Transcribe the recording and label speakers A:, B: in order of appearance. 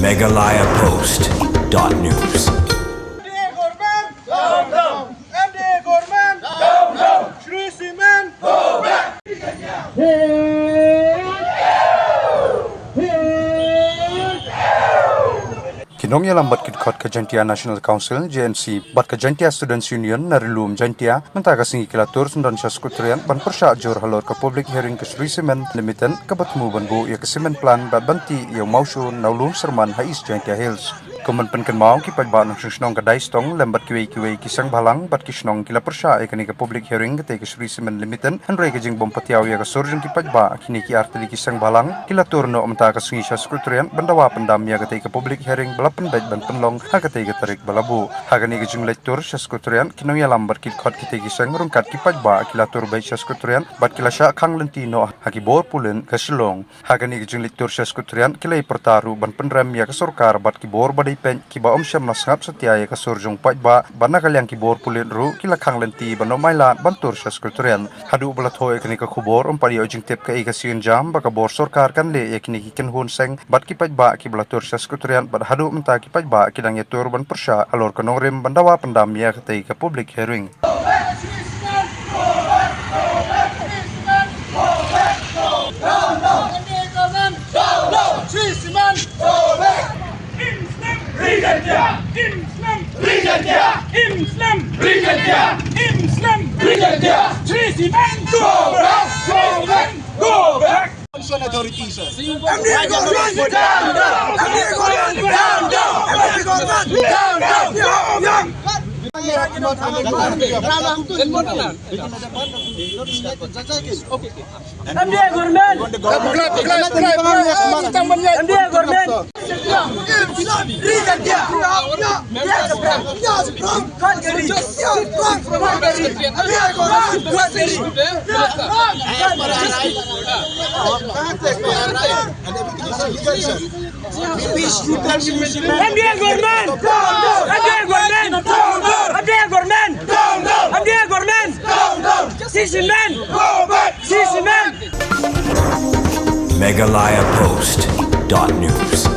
A: MeghalayaPost.news.
B: Kinong yalam bat kidkot ka Jantia National Council JNC bat ka Jantia Students Union narilum Jantia mentaga singi kilatur sundan Sha Secretariat ban Pyrshah jor halor ka public hearing ka Shree Limited ka batmu banbu ya ka cement plan bat banti ya mausu naulum serman hais Jantia Hills Kuman penken mau ki Paidbah Sha kadai stong lembat kiwei kisang balang bat kisnong kila Pyrshah ekani ka public hearing ka ke Shree Limited hanrei ka jing bom patiaw ya ka surgeon ki Paidbah kini ki artili kisang balang kilatur no mentaga singi Sha Secretariat bandawa pendam ya ka public hearing pendaid ban penlong hagate ga tarik balabu hagani ga jing lectur Sha Secretariat kinong ya lambar kit khot kite gi sang rungkat ki Paidbah kilatur bai Sha Secretariat bat kilasha khang lentino hagi bor pulen ka shillong hagani ga jing lectur Sha Secretariat kilai pertaru ban pendram ya ka sarkar bat ki bor badai pen ki ba syam nasngap setia ya ka surjung Paidbah ban nakalyang ki bor pulen ru kila khang lenti ban maila bantur Sha Secretariat hadu balat hoy kani ka khubor pari ojing tep ka iga sin jam ba ka bor sarkar kan le yakini ki ken hun seng bat ki Paidbah ki balatur Sha Secretariat bat hadu ki Paidbah kidang ya tur ban Pyrshah alor kanong rim bandawa pendam ya ketai ke public hearing.
C: Authorities.
A: MeghalayaPost.news.